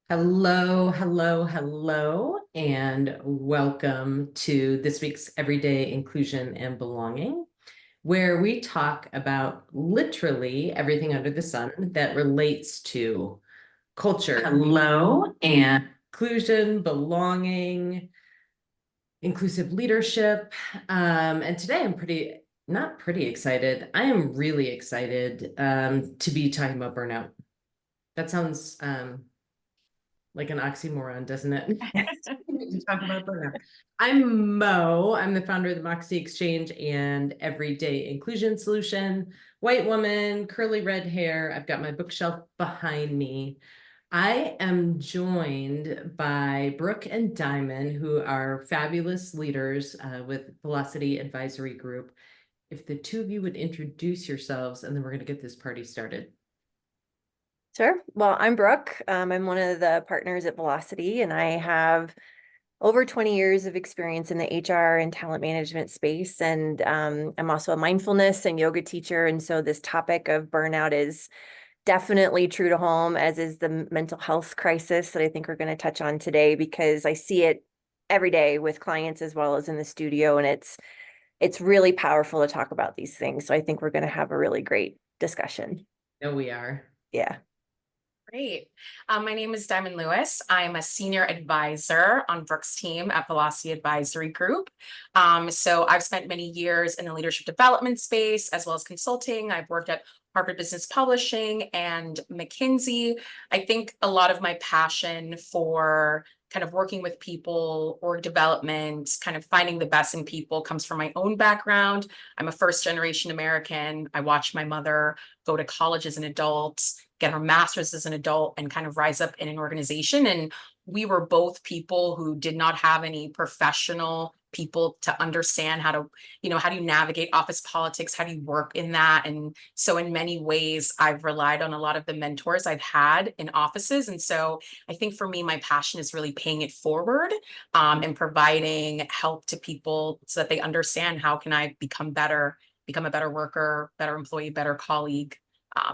Hello, hello, hello, and welcome to this week's Everyday Inclusion and Belonging, where we talk about literally everything under the sun that relates to culture. Hello, and inclusion, belonging, inclusive leadership. And today I'm not pretty excited. I am really excited to be talking about burnout. That sounds like an oxymoron, doesn't it? To talk about burnout. I'm Mo. I'm the founder of the Moxie Exchange and Everyday Inclusion Solution. White woman, curly red hair. I've got my bookshelf behind me. I am joined by Brooke and Diamond, who are fabulous leaders with Velocity Advisory Group. If the two of you would introduce yourselves, and then we're going to get this party started. Sure. Well, I'm Brooke. I'm one of the partners at Velocity, and I have over 20 years of experience in the HR and talent management space. And I'm also a mindfulness and yoga teacher. And so this topic of burnout is definitely true to home, as is the mental health crisis that I think we're going to touch on today, because I see it every day with clients as well as in the studio. And it's really powerful to talk about these things. So I think we're going to have a really great discussion. No, we are. Yeah. Great. My name is Diamond Lewis. I'm a senior advisor on Brooke's team at Velocity Advisory Group. So I've spent many years in the leadership development space as well as consulting. I've worked at Harvard Business Publishing and McKinsey. I think a lot of my passion for kind of working with people, org development, kind of finding the best in people comes from my own background. I'm a first generation American. I watched my mother go to college as an adult, get her master's as an adult, and kind of rise up in an organization. And we were both people who did not have any professional people to understand how to, how do you navigate office politics? How do you work in that? And so in many ways, I've relied on a lot of the mentors I've had in offices. And so I think for me, my passion is really paying it forward and providing help to people so that they understand how can I become a better worker, better employee, better colleague.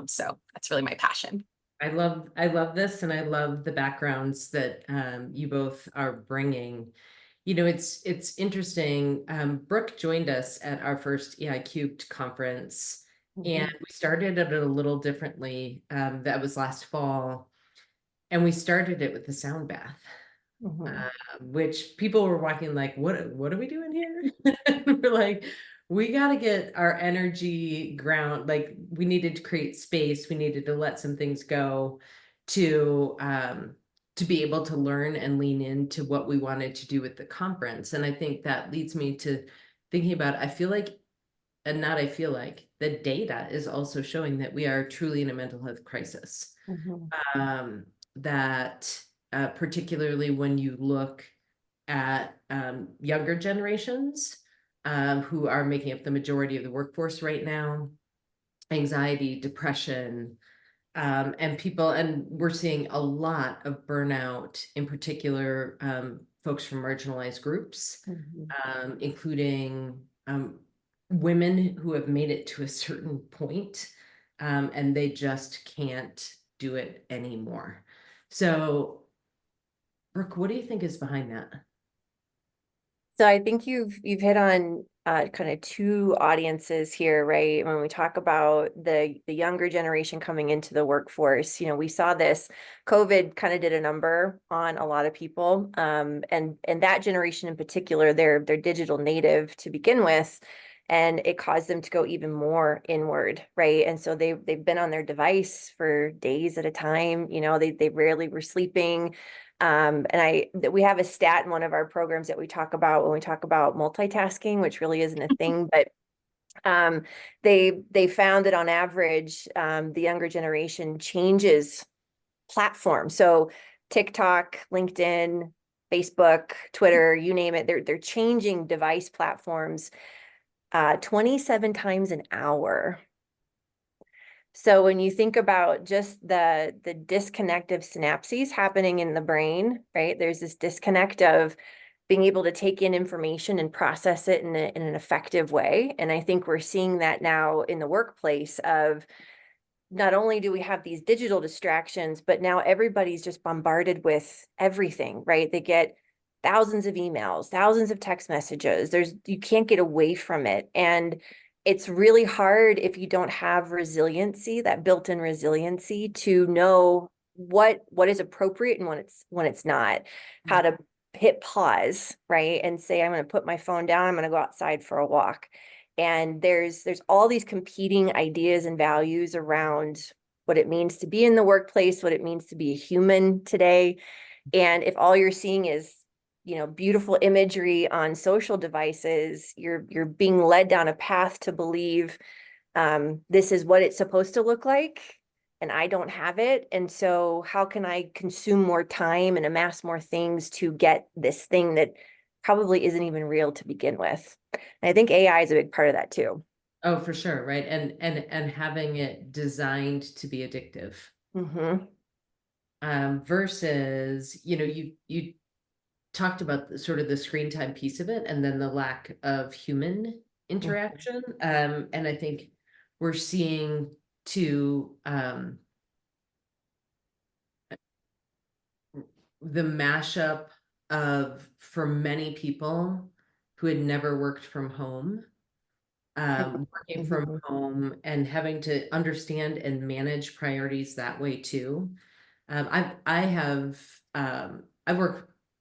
So that's really my passion. I love this, and I love the backgrounds that you both are bringing. It's interesting. Brooke joined us at our first EI Cubed conference, and we started it a little differently. That was last fall, and we started it with the sound bath, which people were walking like, what are we doing here? We're like, we got to get our energy ground. Like, we needed to create space. We needed to let some things go to be able to learn and lean into what we wanted to do with the conference. And I think that leads me to thinking about, I feel like the data is also showing that we are truly in a mental health crisis. That particularly when you look at younger generations who are making up the majority of the workforce right now, anxiety, depression, and we're seeing a lot of burnout, in particular, folks from marginalized groups, including women who have made it to a certain point, and they just can't do it anymore. So, Brooke, what do you think is behind that? So I think you've hit on kind of two audiences here, right? When we talk about the younger generation coming into the workforce, we saw this. COVID kind of did a number on a lot of people, and that generation in particular, they're digital native to begin with, and it caused them to go even more inward, right? And so they've been on their device for days at a time. They rarely were sleeping. And we have a stat in one of our programs that we talk about when we talk about multitasking, which really isn't a thing, but they found that on average, the younger generation changes platform. So TikTok, LinkedIn, Facebook, Twitter, you name it, they're changing device platforms 27 times an hour. So when you think about just the disconnect of synapses happening in the brain, right? There's this disconnect of being able to take in information and process it in an effective way. And I think we're seeing that now in the workplace of not only do we have these digital distractions, but now everybody's just bombarded with everything, right? They get thousands of emails, thousands of text messages. You can't get away from it. And it's really hard if you don't have resiliency, that built-in resiliency to know what is appropriate and when it's not, how to hit pause, right? And say, I'm going to put my phone down, I'm going to go outside for a walk. And there's all these competing ideas and values around what it means to be in the workplace, what it means to be a human today. And if all you're seeing is, beautiful imagery on social devices, you're being led down a path to believe this is what it's supposed to look like, and I don't have it. And so how can I consume more time and amass more things to get this thing that probably isn't even real to begin with? And I think AI is a big part of that too. Oh, for sure, right? And having it designed to be addictive. Mm-hmm. Versus, you talked about sort of the screen time piece of it, and then the lack of human interaction. And I think we're seeing to the mashup of, for many people who had never worked from home, working from home and having to understand and manage priorities that way too.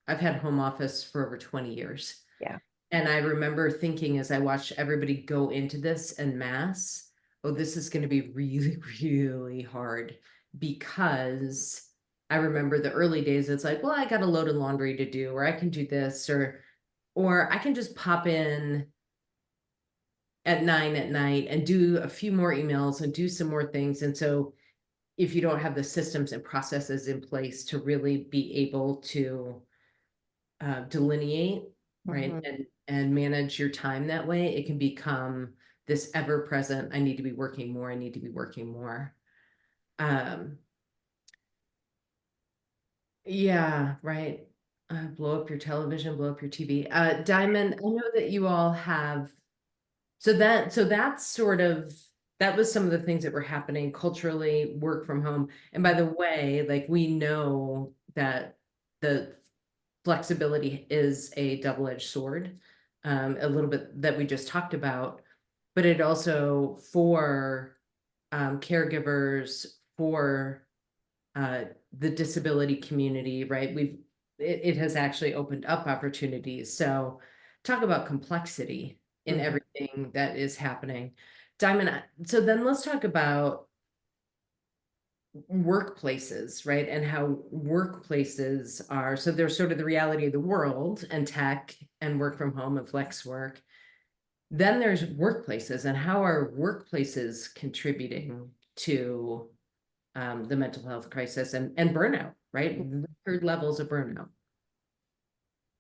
I've had home office for over 20 years. Yeah. And I remember thinking, as I watched everybody go into this en masse, oh, this is going to be really, really hard, because I remember the early days, it's like, well, I got a load of laundry to do, or I can do this, or I can just pop in at 9 at night and do a few more emails and do some more things. And so if you don't have the systems and processes in place to really be able to delineate, right, and manage your time that way, it can become this ever present, I need to be working more, I need to be working more. Yeah, right. Blow up your television, blow up your TV. Diamond, I know that you all have, so that's sort of, that was some of the things that were happening culturally, work from home. And by the way, like, we know that the flexibility is a double-edged sword, a little bit that we just talked about, but it also, for caregivers, for the disability community, right? It has actually opened up opportunities. So talk about complexity in everything that is happening. Diamond, so then let's talk about workplaces, right? And how workplaces are, so they're sort of the reality of the world, and tech and work from home and flex work. Then there's workplaces, and how are workplaces contributing to the mental health crisis and burnout, right? Record levels of burnout.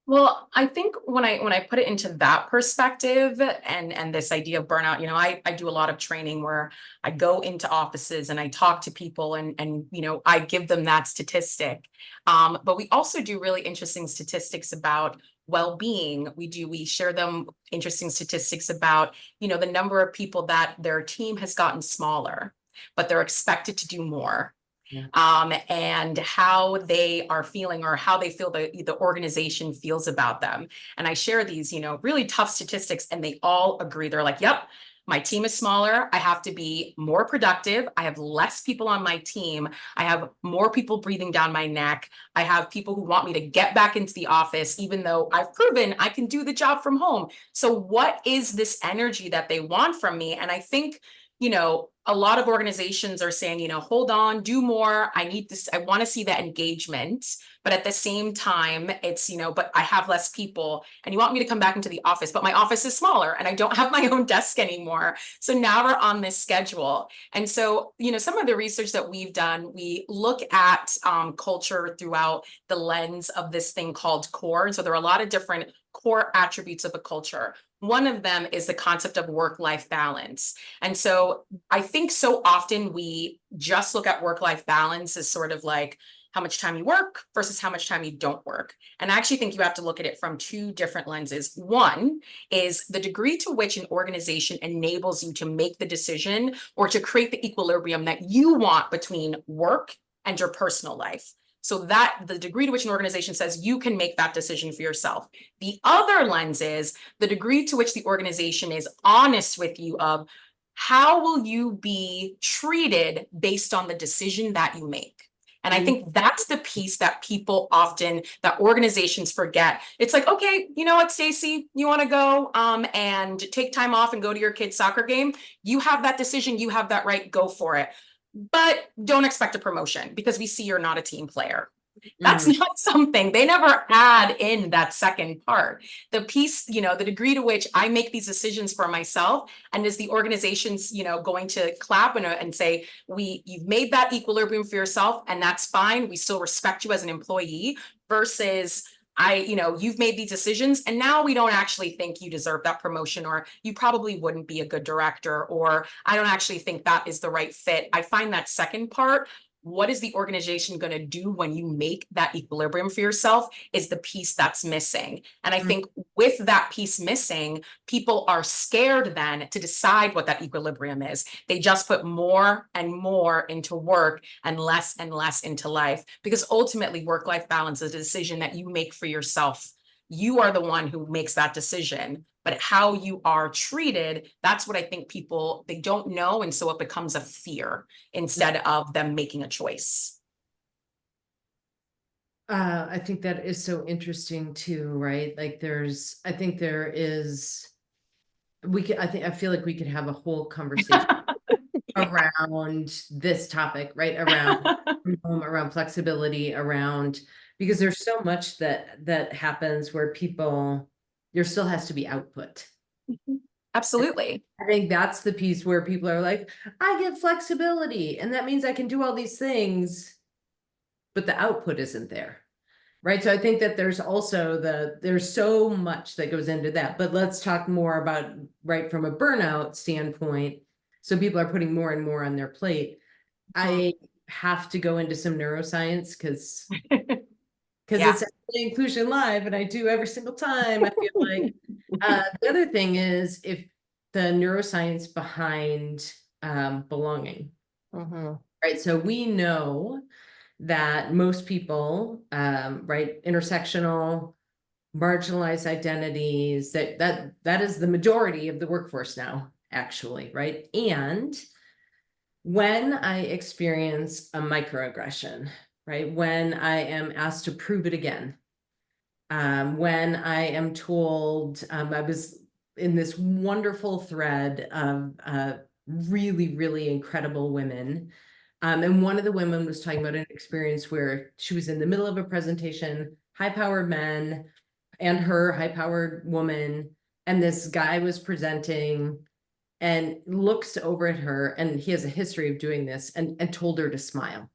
Well, I think when I put it into that perspective and this idea of burnout, I do a lot of training where I go into offices and I talk to people and I give them that statistic. But we also do really interesting statistics about well-being. We share them interesting statistics about, the number of people that their team has gotten smaller, but they're expected to do more. Yeah. And how they are feeling, or how they feel the organization feels about them. And I share these, really tough statistics, and they all agree. They're like, yep, my team is smaller. I have to be more productive. I have less people on my team. I have more people breathing down my neck. I have people who want me to get back into the office, even though I've proven I can do the job from home. So what is this energy that they want from me? And I think, a lot of organizations are saying, hold on, do more. I need this. I want to see that engagement. But at the same time, it's, but I have less people and you want me to come back into the office, but my office is smaller and I don't have my own desk anymore. So now we're on this schedule. And so, some of the research that we've done, we look at culture throughout the lens of this thing called core. And so there are a lot of different core attributes of a culture. One of them is the concept of work-life balance. And so I think so often we just look at work-life balance as sort of like, how much time you work versus how much time you don't work. And I actually think you have to look at it from two different lenses. One is the degree to which an organization enables you to make the decision or to create the equilibrium that you want between work and your personal life. So that the degree to which an organization says you can make that decision for yourself. The other lens is the degree to which the organization is honest with you of how will you be treated based on the decision that you make. And I think that's the piece that people often, that organizations forget. It's like, okay, you know what, Stacy, you want to go and take time off and go to your kid's soccer game. You have that decision. You have that right. Go for it. But don't expect a promotion because we see you're not a team player. That's not something they never add in that second part. The piece, you know, the degree to which I make these decisions for myself, and is the organization's, you know, going to clap and say, you've made that equilibrium for yourself, and that's fine. We still respect you as an employee versus you've made these decisions and now we don't actually think you deserve that promotion, or you probably wouldn't be a good director, or I don't actually think that is the right fit. I find that second part, what is the organization going to do when you make that equilibrium for yourself, is the piece that's missing. And I think with that piece missing, people are scared then to decide what that equilibrium is. They just put more and more into work and less into life, because ultimately work-life balance is a decision that you make for yourself. You are the one who makes that decision, but how you are treated, that's what I think people, they don't know. And so it becomes a fear instead of them making a choice. I think that is so interesting too, right? Like I feel like we could have a whole conversation around this topic, right? Around flexibility, because there's so much that happens where there still has to be output. Absolutely. I think that's the piece where people are like, I get flexibility, and that means I can do all these things, but the output isn't there. Right. So I think that there's also there's so much that goes into that, but let's talk more about, right, from a burnout standpoint. So people are putting more and more on their plate. I have to go into some neuroscience because it's Everday Inclusion Live, and I do every single time. I feel like the other thing is if the neuroscience behind belonging. Right. So we know that most people, right, intersectional, marginalized identities, that is the majority of the workforce now, actually, right? And when I experience a microaggression, right, when I am asked to prove it again, when I am told, I was in this wonderful thread of really, really incredible women. And one of the women was talking about an experience where she was in the middle of a presentation, high-powered men and her high-powered woman, and this guy was presenting and looks over at her, and he has a history of doing this, and told her to smile,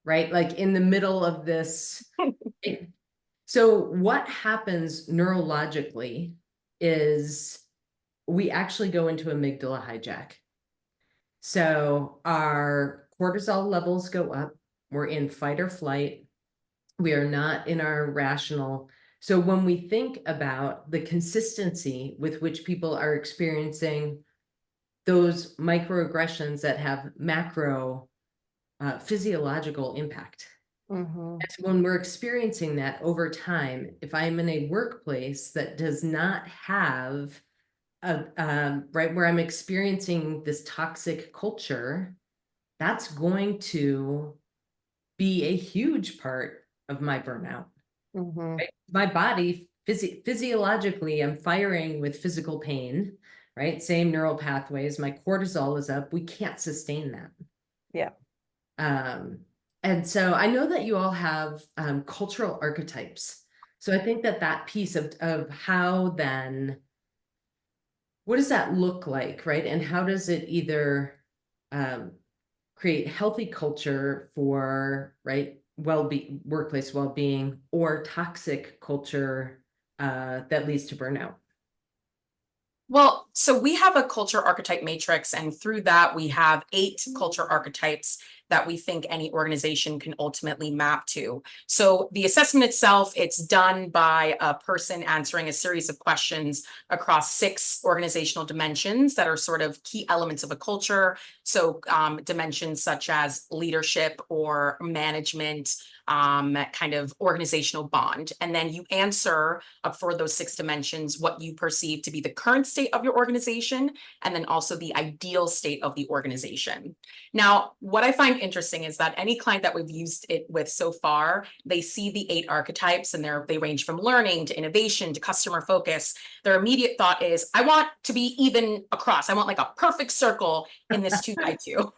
right? Like in the middle of this. So what happens neurologically is we actually go into amygdala hijack. So our cortisol levels go up. We're in fight or flight. We are not in our rational. So when we think about the consistency with which people are experiencing those microaggressions that have macro physiological impact. When we're experiencing that over time, if I'm in a workplace that does not have right, where I'm experiencing this toxic culture, that's going to be a huge part of my burnout. Right? My body, physiologically, I'm firing with physical pain, right? Same neural pathways. My cortisol is up. We can't sustain that. Yeah. And so I know that you all have cultural archetypes. So I think that piece of how then, what does that look like, right? And how does it either create healthy culture for, right, workplace well-being, or toxic culture that leads to burnout? Well, so we have a culture archetype matrix, and through that we have 8 culture archetypes that we think any organization can ultimately map to. So the assessment itself, it's done by a person answering a series of questions across 6 organizational dimensions that are sort of key elements of a culture. So dimensions such as leadership or management, kind of organizational bond. And then you answer for those 6 dimensions what you perceive to be the current state of your organization, and then also the ideal state of the organization. Now, what I find interesting is that any client that we've used it with so far, they see the 8 archetypes, and they range from learning to innovation to customer focus. Their immediate thought is, I want to be even across. I want like a perfect circle in this 2x2.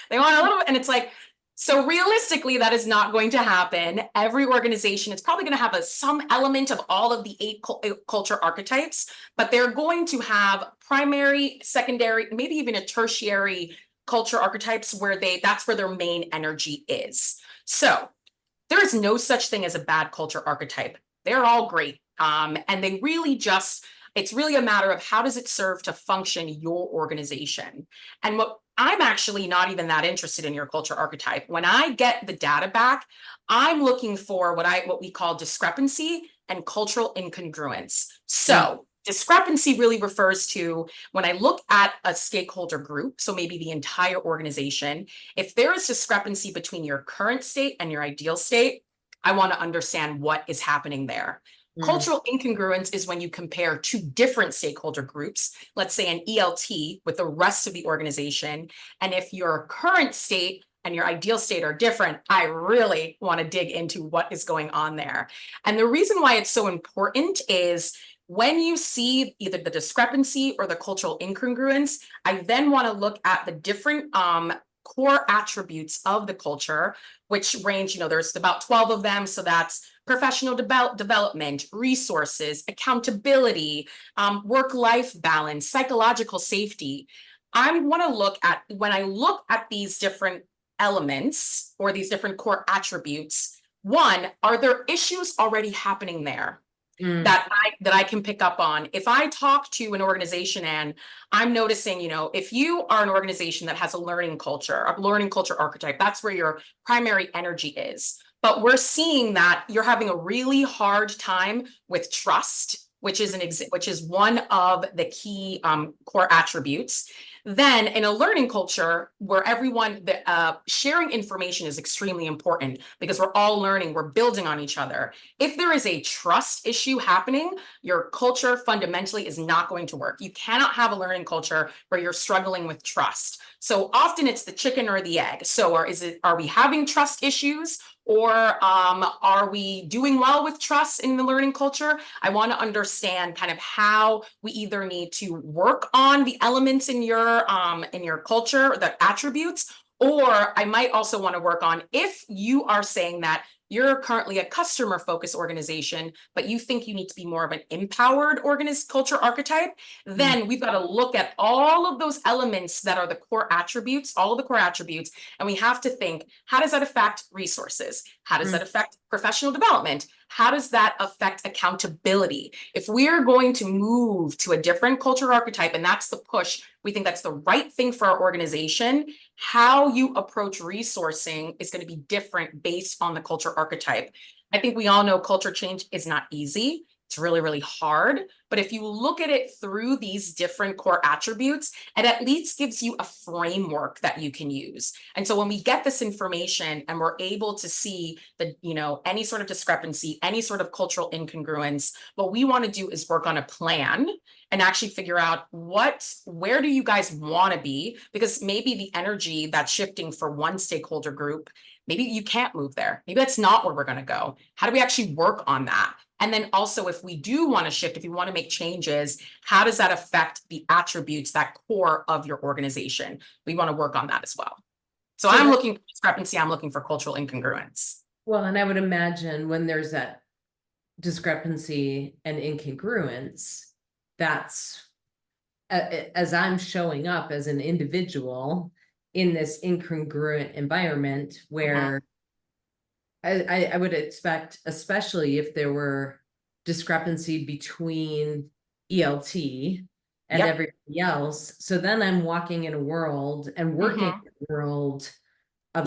They want a little, and it's like, so realistically, that is not going to happen. Every organization is probably going to have some element of all of the 8 culture archetypes, but they're going to have primary, secondary, maybe even a tertiary culture archetypes where that's where their main energy is. So there is no such thing as a bad culture archetype. They're all great. And they really it's really a matter of how does it serve to function your organization. And what I'm actually not even that interested in your culture archetype. When I get the data back, I'm looking for what we call discrepancy and cultural incongruence. So discrepancy really refers to when I look at a stakeholder group, so maybe the entire organization, if there is discrepancy between your current state and your ideal state, I want to understand what is happening there. Cultural incongruence is when you compare 2 different stakeholder groups, let's say an ELT with the rest of the organization. And if your current state and your ideal state are different, I really want to dig into what is going on there. And the reason why it's so important is when you see either the discrepancy or the cultural incongruence, I then want to look at the different core attributes of the culture, which range, there's about 12 of them. So that's professional development, resources, accountability, work-life balance, psychological safety. I want to look at, when I look at these different elements or these different core attributes, one, are there issues already happening there that I can pick up on? If I talk to an organization and I'm noticing, if you are an organization that has a learning culture archetype, that's where your primary energy is. But we're seeing that you're having a really hard time with trust, which is one of the key core attributes. Then in a learning culture where sharing information is extremely important because we're all learning, we're building on each other. If there is a trust issue happening, your culture fundamentally is not going to work. You cannot have a learning culture where you're struggling with trust. So often it's the chicken or the egg. So are we having trust issues? Or are we doing well with trust in the learning culture? I want to understand kind of how we either need to work on the elements in your culture, the attributes, or I might also want to work on if you are saying that you're currently a customer-focused organization, but you think you need to be more of an empowered culture archetype, then we've got to look at all of those elements that are the core attributes, all of the core attributes, and we have to think, how does that affect resources? How does that affect professional development? How does that affect accountability? If we're going to move to a different culture archetype, and that's the push, we think that's the right thing for our organization, how you approach resourcing is going to be different based on the culture archetype. I think we all know culture change is not easy. It's really, really hard. But if you look at it through these different core attributes, it at least gives you a framework that you can use. And so when we get this information and we're able to see any sort of discrepancy, any sort of cultural incongruence, what we want to do is work on a plan and actually figure out where do you guys want to be? Because maybe the energy that's shifting for one stakeholder group, maybe you can't move there. Maybe that's not where we're going to go. How do we actually work on that? And then also, if we do want to shift, if you want to make changes, how does that affect the attributes, that core of your organization? We want to work on that as well. So I'm looking for discrepancy. I'm looking for cultural incongruence. Well, and I would imagine when there's that discrepancy and incongruence, that's as I'm showing up as an individual in this incongruent environment where I would expect, especially if there were discrepancy between ELT and everybody else. So then I'm walking in a world and working in a world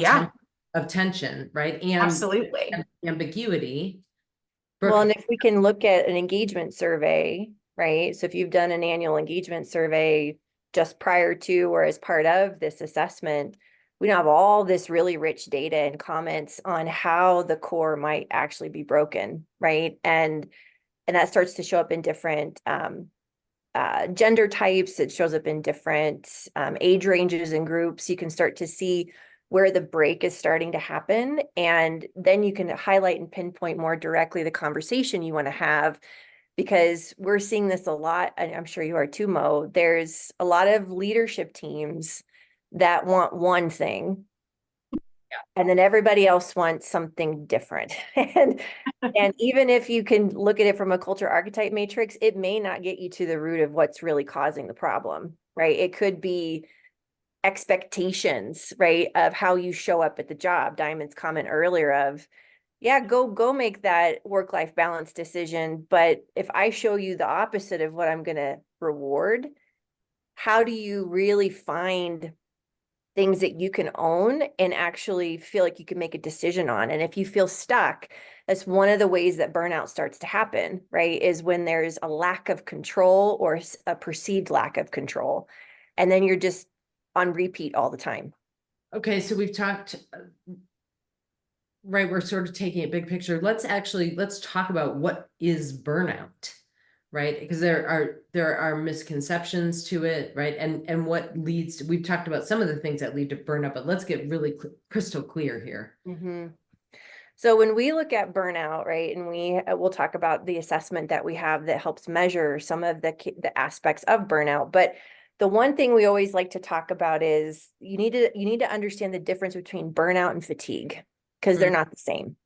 Yeah, of tension, right? And absolutely. ambiguity. Well, Brooke, and if we can look at an engagement survey, right? So if you've done an annual engagement survey just prior to or as part of this assessment, we have all this really rich data and comments on how the core might actually be broken, right? And that starts to show up in different gender types. It shows up in different age ranges and groups. You can start to see where the break is starting to happen. And then you can highlight and pinpoint more directly the conversation you want to have, because we're seeing this a lot. And I'm sure you are too, Mo. There's a lot of leadership teams that want one thing, and then everybody else wants something different. And even if you can look at it from a culture archetype matrix, it may not get you to the root of what's really causing the problem, right? It could be expectations, right, of how you show up at the job. Diamond's comment earlier of, yeah, go make that work-life balance decision. But if I show you the opposite of what I'm going to reward, how do you really find things that you can own and actually feel like you can make a decision on? And if you feel stuck, that's one of the ways that burnout starts to happen, right? Is when there's a lack of control or a perceived lack of control. And then you're just on repeat all the time. okay, so we've talked, right, we're sort of taking a big picture. Let's talk about what is burnout, right? Because there are misconceptions to it, right? And what leads to, we've talked about some of the things that lead to burnout, but let's get really crystal clear here. Mm-hmm. So when we look at burnout, right, and we'll talk about the assessment that we have that helps measure some of the aspects of burnout. But the one thing we always like to talk about is you need to understand the difference between burnout and fatigue, because they're not the same.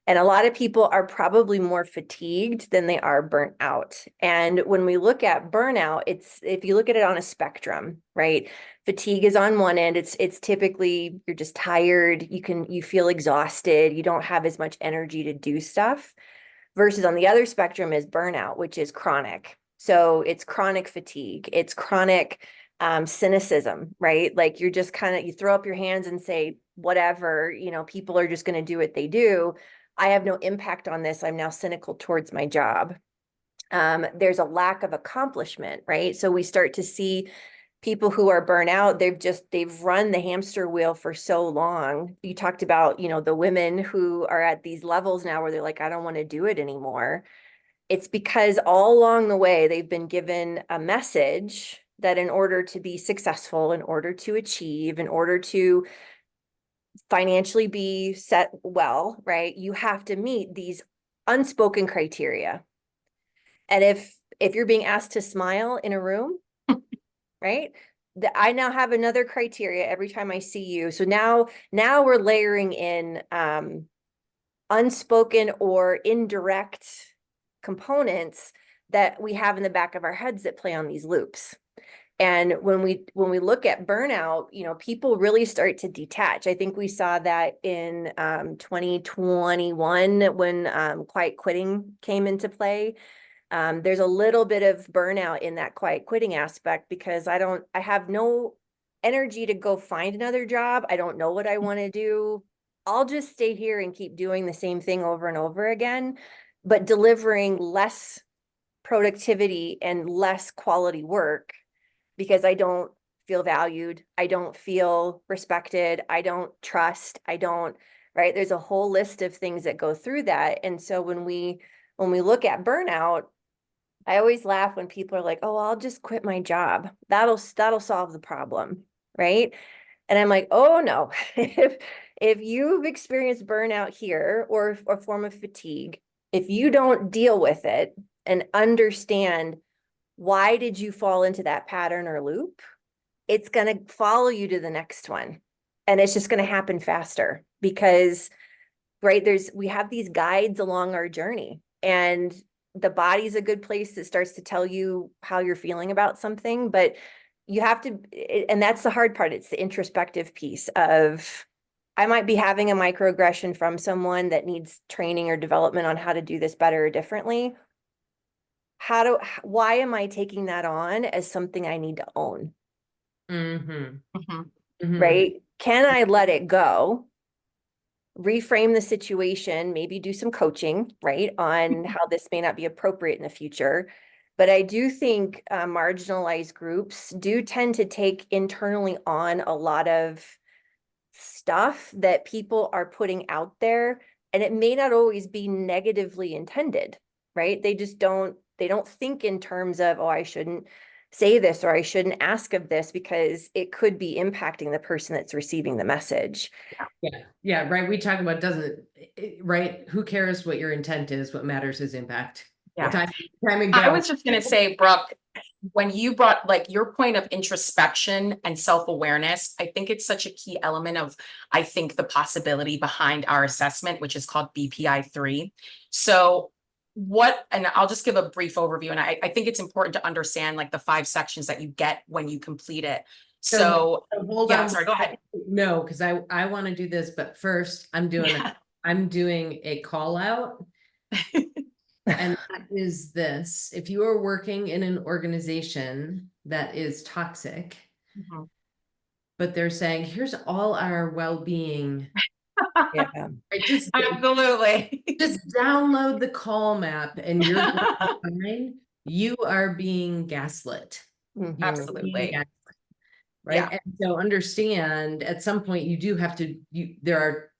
And a lot of people are probably more fatigued than they are burnt out. And when we look at burnout, if you look at it on a spectrum, right? Fatigue is on one end. It's typically you're just tired, you feel exhausted, you don't have as much energy to do stuff. Versus on the other spectrum is burnout, which is chronic. So it's chronic fatigue, it's chronic cynicism, right? Like you're just kind of, you throw up your hands and say, whatever, people are just going to do what they do. I have no impact on this. I'm now cynical towards my job. There's a lack of accomplishment, right? So we start to see people who are burnout. They've run the hamster wheel for so long. You talked about, the women who are at these levels now where they're like, I don't want to do it anymore. It's because all along the way, they've been given a message that in order to be successful, in order to achieve, in order to financially be set well, right, you have to meet these unspoken criteria. And if you're being asked to smile in a room, right, I now have another criteria every time I see you. So now we're layering in unspoken or indirect components that we have in the back of our heads that play on these loops. And when we look at burnout, people really start to detach. I think we saw that in 2021 when quiet quitting came into play. There's a little bit of burnout in that quiet quitting aspect because I have no energy to go find another job. I don't know what I want to do. I'll just stay here and keep doing the same thing over and over again, but delivering less productivity and less quality work because I don't feel valued. I don't feel respected. I don't trust. Right? There's a whole list of things that go through that. And so when we look at burnout, I always laugh when people are like, "Oh, I'll just quit my job. That'll solve the problem." Right? And I'm like, "Oh no." If you've experienced burnout here or a form of fatigue, if you don't deal with it and understand why did you fall into that pattern or loop, it's going to follow you to the next one. And it's just going to happen faster because, right, we have these guides along our journey, and the body's a good place that starts to tell you how you're feeling about something, but you have to, and that's the hard part. It's the introspective piece of, I might be having a microaggression from someone that needs training or development on how to do this better or differently. Why am I taking that on as something I need to own? Mm-hmm. Mhm. Mm-hmm. Right? can I let it go? Reframe the situation, maybe do some coaching, right, on how this may not be appropriate in the future. But I do think marginalized groups do tend to take internally on a lot of stuff that people are putting out there, and it may not always be negatively intended, right? They don't think in terms of, oh, I shouldn't say this or I shouldn't ask of this because it could be impacting the person that's receiving the message. Yeah, right. We talk about right? Who cares what your intent is? What matters is impact. Yeah. Time and I go. was just going to say, Brooke, when you brought like your point of introspection and self-awareness, I think it's such a key element of, I think, the possibility behind our assessment, which is called BPI 3. So and I'll just give a brief overview. And I think it's important to understand like the 5 sections that you get when you complete it. So hold yeah, on. sorry, go ahead. No, because I want to do this, but first I'm doing a call out. And that is this: if you are working in an organization that is toxic, Mhm. but they're saying, here's all our well-being, Yeah. right? Absolutely. Just download the call map and you're going to find you are being gaslit. Mhm. You are being Absolutely. gaslit, right? Yeah. And so understand at some point you do have to, there are,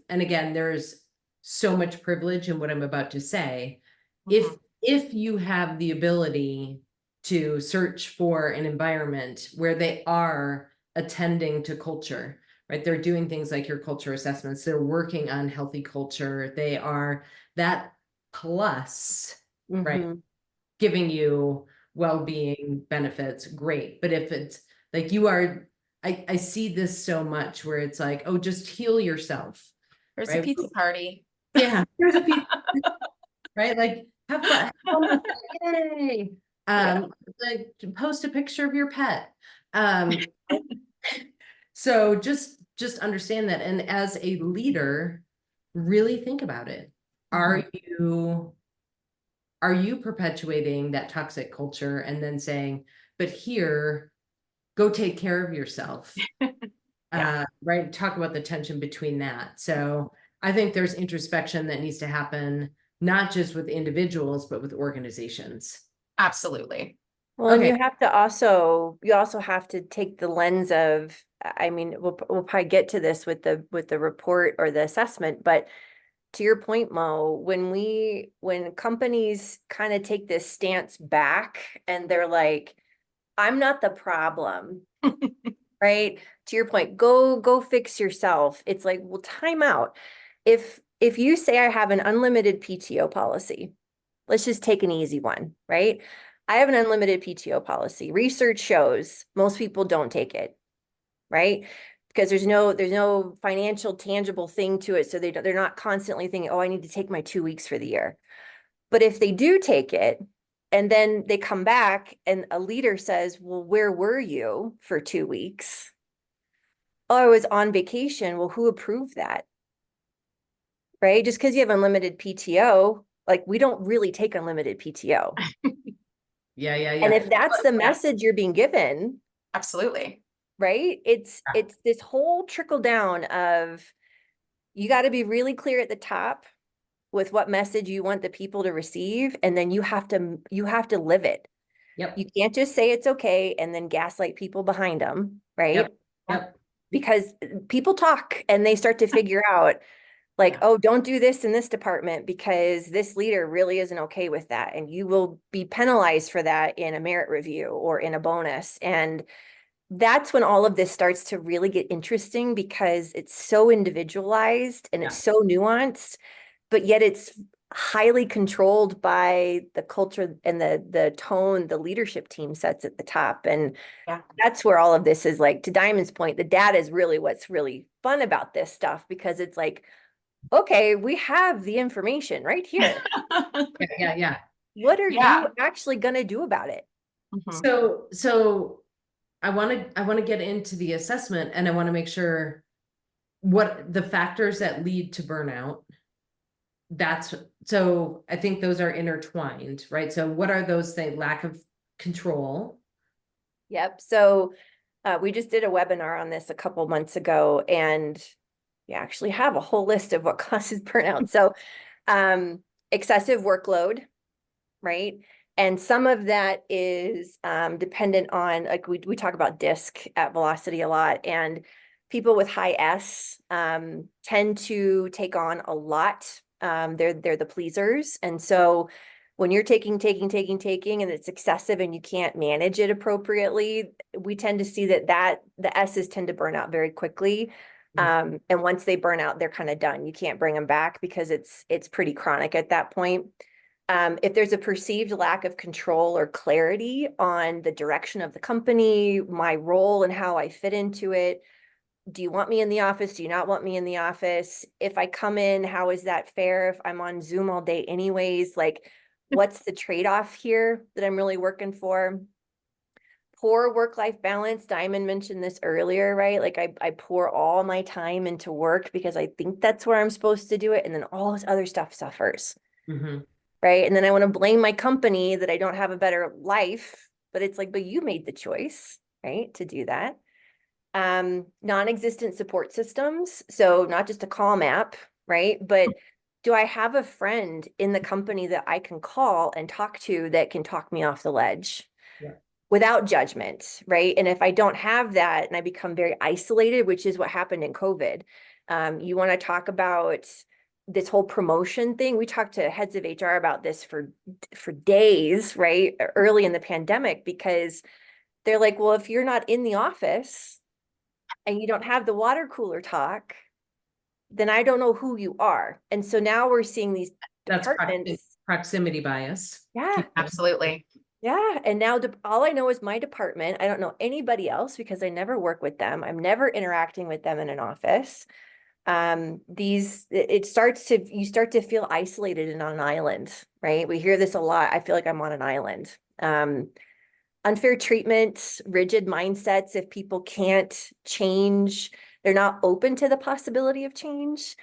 and again, there's so much privilege in what I'm about to say. Mhm. If you have the ability to search for an environment where they are attending to culture, right? They're doing things like your culture assessments. They're working on healthy culture. They are that plus, right? Mhm. Giving you well-being benefits, great. But if it's like I see this so much where it's like, oh, just heal yourself, There's a right? pizza party. Yeah, here's a piece, right? Like have fun, yay. Yeah. Like post a picture of your pet. Um, so just understand that. And as a leader, really think about it. Are Mhm. you perpetuating that toxic culture and then saying, but here, go take care of yourself? Yeah, Right? Talk about the tension between that. So I think there's introspection that needs to happen, not just with individuals, but with organizations. absolutely. Well, and Okay. you also have to take the lens of, I mean, we'll probably get to this with the report or the assessment, but to your point, Mo, when companies kind of take this stance back and they're like, I'm not the problem, right? To your point, go fix yourself. It's like, well, time out. If you say I have an unlimited PTO policy, let's just take an easy one, right? I have an unlimited PTO policy. Research shows most people don't take it, right? Because there's no financial tangible thing to it. So they're not constantly thinking, oh, I need to take my 2 weeks for the year. But if they do take it, and then they come back and a leader says, well, where were you for 2 weeks? Oh, I was on vacation. Well, who approved that? Right? Just because you have unlimited PTO, like we don't really take unlimited PTO. Yeah, yeah, And yeah. if that's the Yeah, message you're being given, absolutely. right? It's this whole trickle down of you got to be really clear at the top with what message you want the people to receive, and then you have to live it. Yep. You can't just say it's okay and then gaslight people behind them, right? Yep. Yep. Because people talk and they start to figure out like, Yeah. oh, don't do this in this department because this leader really isn't okay with that. And you will be penalized for that in a merit review or in a bonus. And that's when all of this starts to really get interesting because it's so individualized and it's Yeah. so nuanced, but yet it's highly controlled by the culture and the tone the leadership team sets at the top. And Yeah. that's where all of this is like, to Diamond's point, the data is really what's really fun about this stuff because it's like, okay, we have the information right here. Yeah. Yeah. What are Yeah. you actually going to do about it? Mhm. So I want to get into the assessment, and I want to make sure what the factors that lead to burnout. So I think those are intertwined, right? So what are those things? Lack of control. Yep. So We just did a webinar on this a couple months ago, and we actually have a whole list of what causes burnout. So excessive workload, right? And some of that is dependent on, like we talk about DISC at Velocity a lot, and people with high S tend to take on a lot. They're the pleasers. And so when you're taking, and it's excessive and you can't manage it appropriately, we tend to see that the S's tend to burn out very quickly. And once they burn out, they're kind of done. You can't bring them back because it's pretty chronic at that point. If there's a perceived lack of control or clarity on the direction of the company, my role and how I fit into it, do you want me in the office? Do you not want me in the office? If I come in, how is that fair? If I'm on Zoom all day anyways, like what's the trade-off here that I'm really working for? Poor work-life balance. Diamond mentioned this earlier, right? Like I pour all my time into work because I think that's where I'm supposed to do it. And then all this other stuff suffers. Right. And then I want to blame my company that I don't have a better life, but it's like, but you made the choice, right, to do that. Non-existent support systems. So not just a calm app, right? But do I have a friend in the company that I can call and talk to that can talk me off the ledge without judgment, right? And if I don't have that and I become very isolated, which is what happened in COVID, you want to talk about this whole promotion thing. We talked to heads of HR about this for days, right? Early in the pandemic, because they're like, well, if you're not in the office and you don't have the water cooler talk, then I don't know who you are. And so now we're seeing these departments. Proximity bias. Yeah, Absolutely. yeah. And now all I know is my department. I don't know anybody else because I never work with them. I'm never interacting with them in an office. You start to feel isolated and on an island, right? We hear this a lot. I feel like I'm on an island. Unfair treatment, rigid mindsets. If people can't change, they're not open to the possibility of change.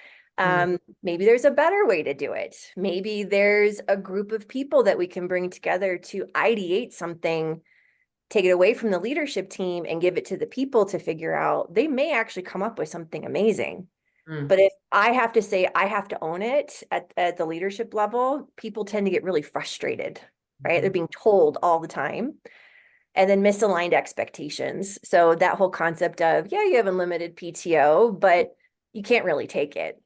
Maybe there's a better way to do it. Maybe there's a group of people that we can bring together to ideate something, take it away from the leadership team and give it to the people to figure out. They may actually come up with something amazing. But if I have to say I have to own it at the leadership level, people tend to get really frustrated, right? They're being told all the time. And then misaligned expectations. So that whole concept of, yeah, you have unlimited PTO, but you can't really take it.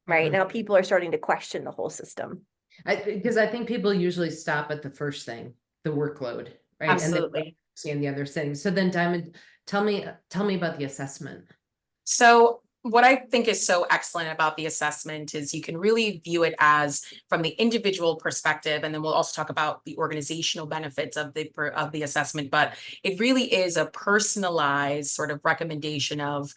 Right now, people are starting to question the whole system. Because I think people usually stop at the first thing, the workload, right? Absolutely. And then seeing the other things. So then, Diamond, tell me about the assessment. So what I think is so excellent about the assessment is you can really view it as from the individual perspective, and then we'll also talk about the organizational benefits of the assessment, but it really is a personalized sort of recommendation of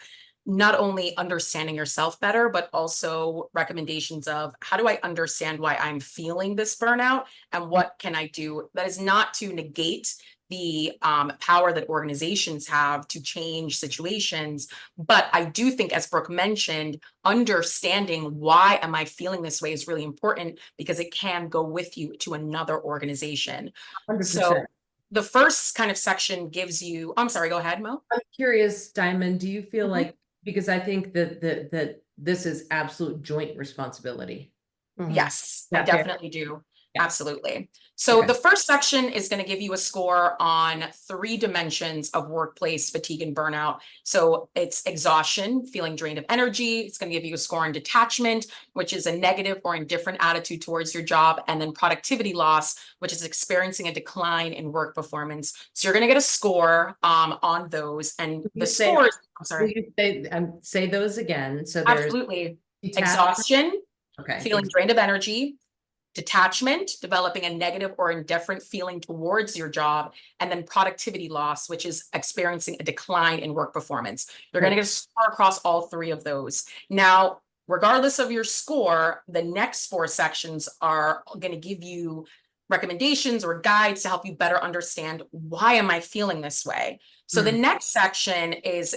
not only understanding yourself better, but also recommendations of how do I understand why I'm feeling this burnout and what can I do. That is not to negate the power that organizations have to change situations. But I do think, as Brooke mentioned, understanding why am I feeling this way is really important because it can go with you to another organization. 100%. So the first kind of section gives you, I'm sorry, go ahead, Mo. I'm curious, Diamond, do you feel like, because I think that this is absolute joint responsibility. Yes, I definitely do. Absolutely. So the first section is going to give you a score on 3 dimensions of workplace fatigue and burnout. So it's exhaustion, feeling drained of energy. It's going to give you a score on detachment, which is a negative or indifferent attitude towards your job. And then productivity loss, which is experiencing a decline in work performance. So you're going to get a score on those. And the scores, I'm sorry. Say those again. So there's absolutely exhaustion, feeling drained of energy, detachment, developing a negative or indifferent feeling towards your job, and then productivity loss, which is experiencing a decline in work performance. You're going to get a score across all 3 of those. Now, regardless of your score, the next 4 sections are going to give you recommendations or guides to help you better understand why am I feeling this way. So the next section is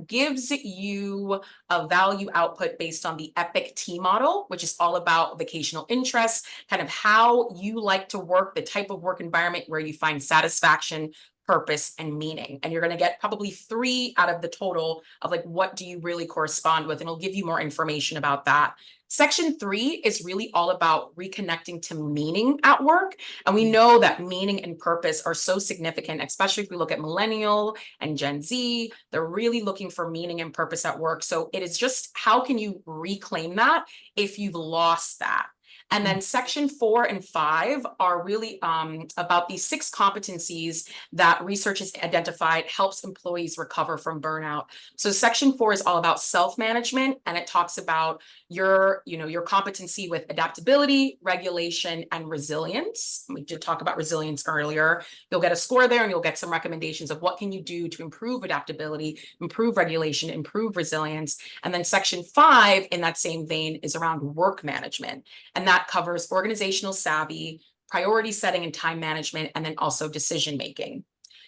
gives you a value output based on the EPIC T model, which is all about vocational interests, kind of how you like to work, the type of work environment where you find satisfaction, purpose, and meaning. And you're going to get probably 3 out of the total of like, what do you really correspond with? And it'll give you more information about that. Section 3 is really all about reconnecting to meaning at work. And we know that meaning and purpose are so significant, especially if we look at millennial and Gen Z. They're really looking for meaning and purpose at work. So it is just, how can you reclaim that if you've lost that? And then section 4 and 5 are really about these 6 competencies that research has identified helps employees recover from burnout. So section 4 is all about self-management, and it talks about your competency with adaptability, regulation, and resilience. We did talk about resilience earlier. You'll get a score there, and you'll get some recommendations of what can you do to improve adaptability, improve regulation, improve resilience. And then section 5 in that same vein is around work management. And that covers organizational savvy, priority setting and time management, and then also decision making.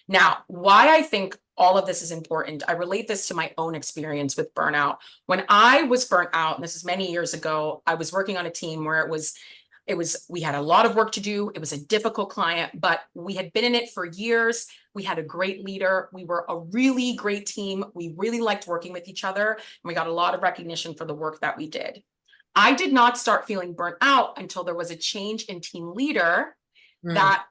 Now, why I think all of this is important, I relate this to my own experience with burnout. When I was burnt out, and this is many years ago, I was working on a team where we had a lot of work to do. It was a difficult client, but we had been in it for years. We had a great leader. We were a really great team. We really liked working with each other, and we got a lot of recognition for the work that we did. I did not start feeling burnt out until there was a change in team leader that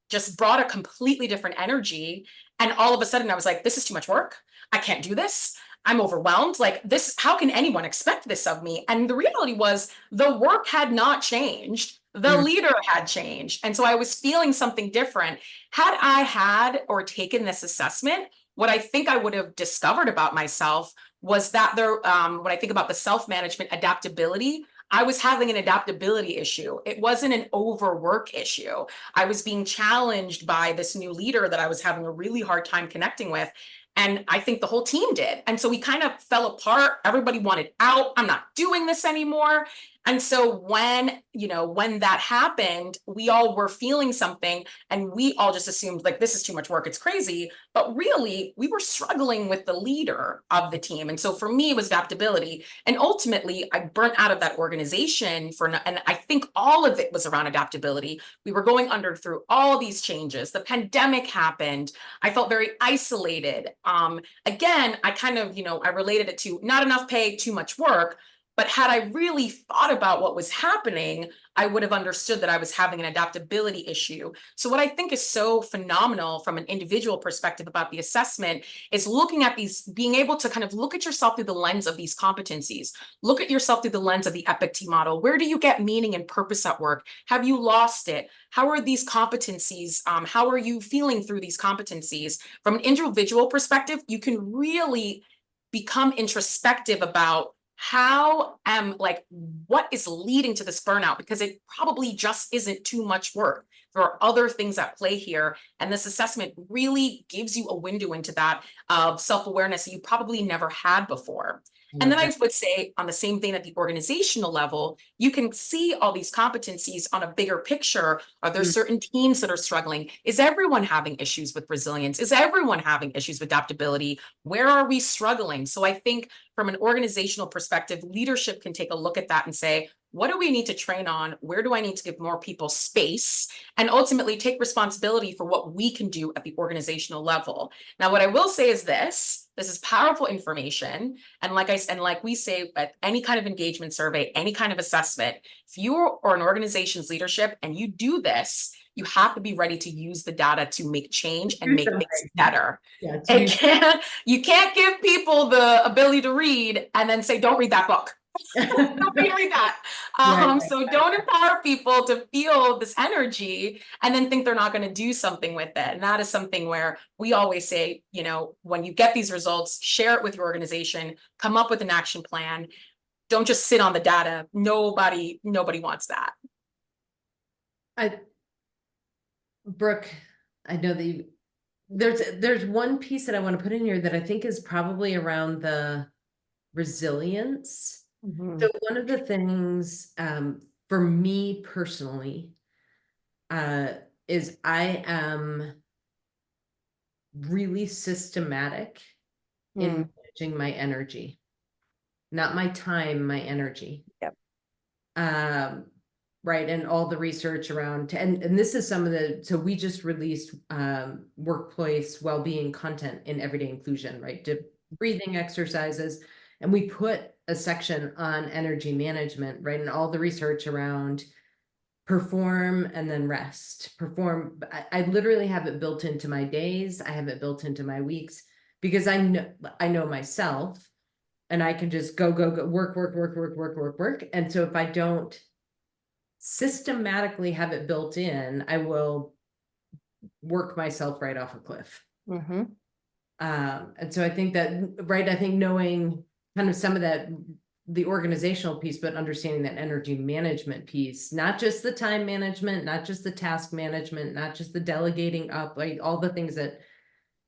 just brought a completely different energy. And all of a sudden I was like, this is too much work. I can't do this. I'm overwhelmed. Like this, how can anyone expect this of me? And the reality was the work had not changed. The leader had changed. And so I was feeling something different. Had I had or taken this assessment, what I think I would have discovered about myself was that when I think about the self-management adaptability, I was having an adaptability issue. It wasn't an overwork issue. I was being challenged by this new leader that I was having a really hard time connecting with. And I think the whole team did. And so we kind of fell apart. Everybody wanted out. I'm not doing this anymore. And so when that happened, we all were feeling something, and we all just assumed like, this is too much work. It's crazy. But really, we were struggling with the leader of the team. And so for me, it was adaptability. And ultimately, I burnt out of that organization and I think all of it was around adaptability. We were going through all these changes. The pandemic happened. I felt very isolated. Again, I kind of, I related it to not enough pay, too much work. But had I really thought about what was happening, I would have understood that I was having an adaptability issue. So what I think is so phenomenal from an individual perspective about the assessment is looking at these, being able to kind of look at yourself through the lens of these competencies. Look at yourself through the lens of the EPIC-T model. Where do you get meaning and purpose at work? Have you lost it? How are these competencies? How are you feeling through these competencies? From an individual perspective, you can really become introspective about what is leading to this burnout, because it probably just isn't too much work. There are other things at play here. And this assessment really gives you a window into that of self-awareness that you probably never had before. And then I would say on the same vein at the organizational level, you can see all these competencies on a bigger picture. Are there certain teams that are struggling? Is everyone having issues with resilience? Is everyone having issues with adaptability? Where are we struggling? So I think from an organizational perspective, leadership can take a look at that and say, what do we need to train on? Where do I need to give more people space? And ultimately take responsibility for what we can do at the organizational level. Now, what I will say is this is powerful information. And like we say at any kind of engagement survey, any kind of assessment, if you are an organization's leadership and you do this, you have to be ready to use the data to make change and make things better. Yeah, you can't give people the ability to read and then say, don't read that book. Don't read that. So don't empower people to feel this energy and then think they're not going to do something with it. And that is something where we always say, when you get these results, share it with your organization, come up with an action plan. Don't just sit on the data. Nobody wants that. Brooke, I know that there's one piece that I want to put in here that I think is probably around the resilience. So one of the things for me personally is I am really systematic in managing my energy, not my time, my energy. Yep. right, and all the research around, and this is some of the, so we just released workplace well-being content in Everyday Inclusion, right, to breathing exercises, and we put a section on energy management, right, and all the research around perform and then rest. Perform, I literally have it built into my days, I have it built into my weeks, because I know myself, and I can just go work. And so if I don't systematically have it built in, I will work myself right off a cliff. Mm-hmm. And so I think that, right, I think knowing kind of some of that, the organizational piece, but understanding that energy management piece, not just the time management, not just the task management, not just the delegating up, like all the things that,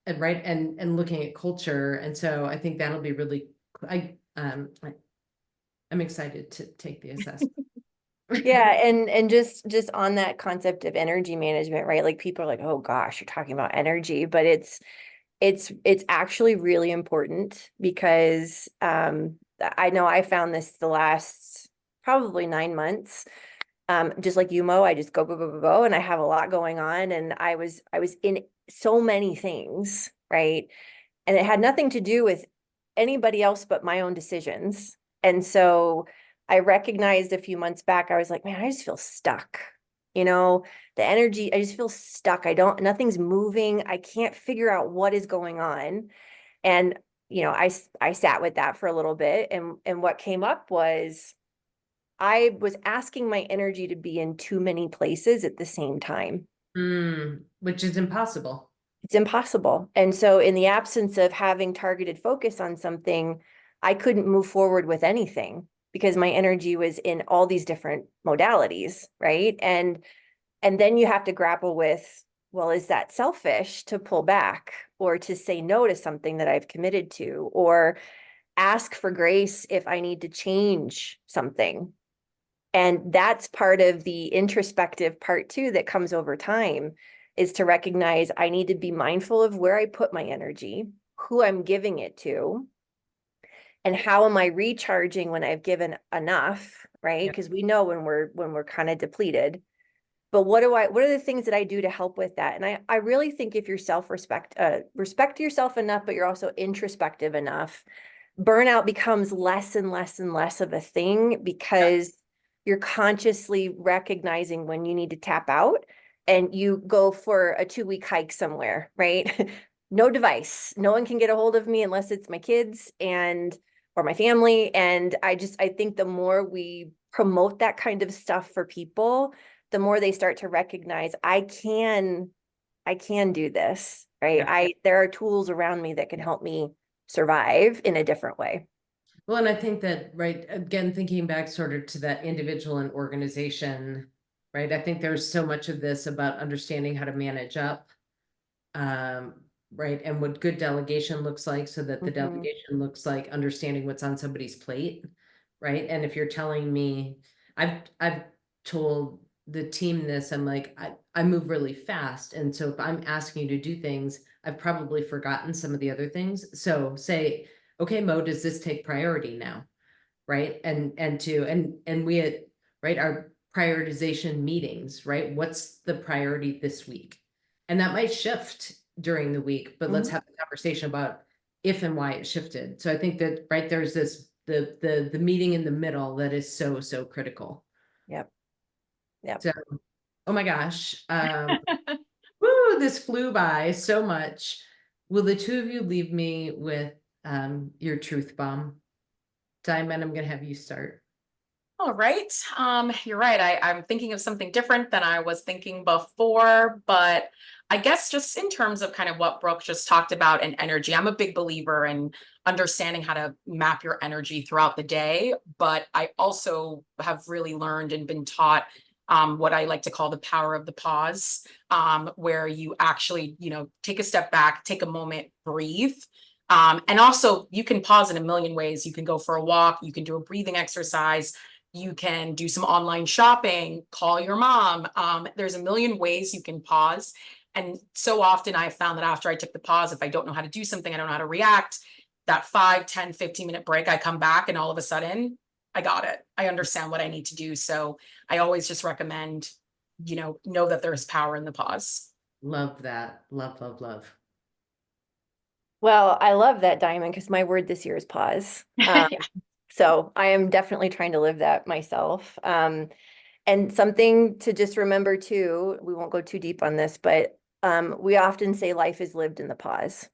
and right, and looking at culture. And so I think that'll be really, I'm excited to take the assessment. Yeah, and just on that concept of energy management, right? Like people are like, oh gosh, you're talking about energy, but it's actually really important because I know I found this the last probably 9 months. Just like you, Mo, I just go, and I have a lot going on, and I was in so many things, right? And it had nothing to do with anybody else but my own decisions. And so I recognized a few months back, I was like, man, I just feel stuck. You know, the energy, I just feel stuck. Nothing's moving. I can't figure out what is going on. And, I sat with that for a little bit. And what came up was I was asking my energy to be in too many places at the same time. Which is impossible. It's impossible. And so in the absence of having targeted focus on something, I couldn't move forward with anything because my energy was in all these different modalities, right? And then you have to grapple with, well, is that selfish to pull back or to say no to something that I've committed to, or ask for grace if I need to change something? And that's part of the introspective part too that comes over time, is to recognize I need to be mindful of where I put my energy, who I'm giving it to, and how am I recharging when I've given enough, right? Because we know when we're kind of depleted. But what are the things that I do to help with that? And I really think if you're respect yourself enough, but you're also introspective enough, burnout becomes less and less and less of a thing because you're consciously recognizing when you need to tap out, and you go for a 2-week hike somewhere, right? No device. No one can get a hold of me unless it's my kids or my family. And I think the more we promote that kind of stuff for people, the more they start to recognize I can do this, right? Yeah. There are tools around me that can help me survive in a different way. Well, and I think that, right, again, thinking back sort of to that individual and organization, right? I think there's so much of this about understanding how to manage up, right? And what good delegation looks like, so that the delegation looks like understanding what's on somebody's plate, right? And if you're telling me, I've told the team this, I'm like, I move really fast. And so if I'm asking you to do things, I've probably forgotten some of the other things. So say, okay, Mo, does this take priority now? Right. And we had, right, our prioritization meetings, right? What's the priority this week? And that might shift during the week, but let's have a conversation about if and why it shifted. So I think that, right, there's this, the meeting in the middle that is so critical. Yep. Yep. So, oh my gosh. Woo, this flew by so much. Will the two of you leave me with your truth bomb? Diamond, I'm gonna have you start. All right. You're right. I'm thinking of something different than I was thinking before, but I guess just in terms of kind of what Brooke just talked about and energy, I'm a big believer in understanding how to map your energy throughout the day. But I also have really learned and been taught what I like to call the power of the pause, where you actually, take a step back, take a moment, breathe. And also you can pause in a million ways. You can go for a walk, you can do a breathing exercise, you can do some online shopping, call your mom. There's a million ways you can pause. And so often I found that after I took the pause, if I don't know how to do something, I don't know how to react, that 5, 10, 15-minute break, I come back and all of a sudden I got it. I understand what I need to do. So I always just recommend, know that there's power in the pause. Love that. Love, love, love. Well, I love that, Diamond, because my word this year is pause. Yeah. So I am definitely trying to live that myself. And something to just remember too, we won't go too deep on this, but we often say life is lived in the pause.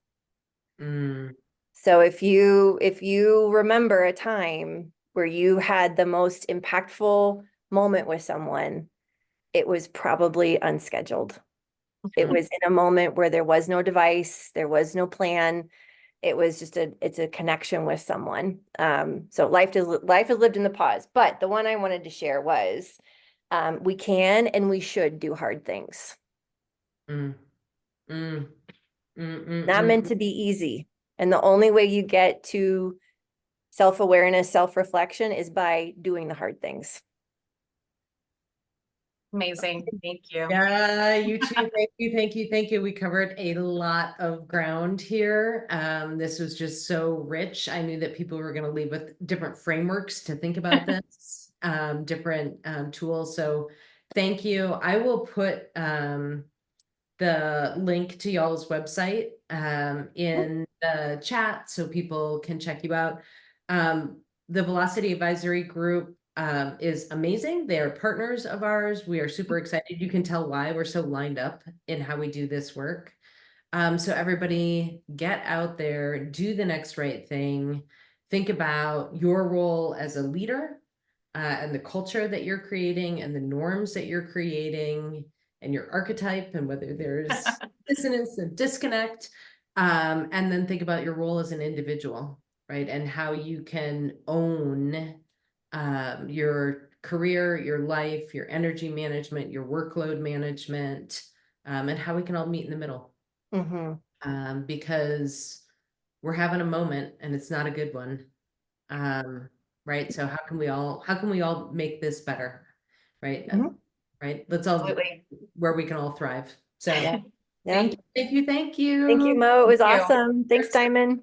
Mm, So if you remember a time where you had the most impactful moment with someone, it was probably unscheduled. It was in a moment where there was no device, there was no plan. It was just it's a connection with someone. So life is lived in the pause. But the one I wanted to share was we can and we should do hard things. mm, mm, Not meant to be easy. And the only way you get to self-awareness, self-reflection is by doing the hard things. Amazing. Thank you. Yeah, you too. Thank you, thank you, thank you. We covered a lot of ground here. This was just so rich. I knew that people were going to leave with different frameworks to think about this, different tools. So thank you. I will put the link to y'all's website in the chat so people can check you out. The Velocity Advisory Group is amazing. They are partners of ours. We are super excited. You can tell why we're so lined up in how we do this work. So everybody get out there, do the next right thing. Think about your role as a leader and the culture that you're creating and the norms that you're creating and your archetype and whether there's dissonance and disconnect. And then think about your role as an individual, right? And how you can own your career, your life, your energy management, your workload management, and how we can all meet in the middle. Because we're having a moment and it's not a good one. Right. So how can we all make this better? Right. Right. Let's all Absolutely. where we can all thrive. So Yeah. thank you. Thank you, Mo. It was Thank you. awesome. Thanks, Diamond.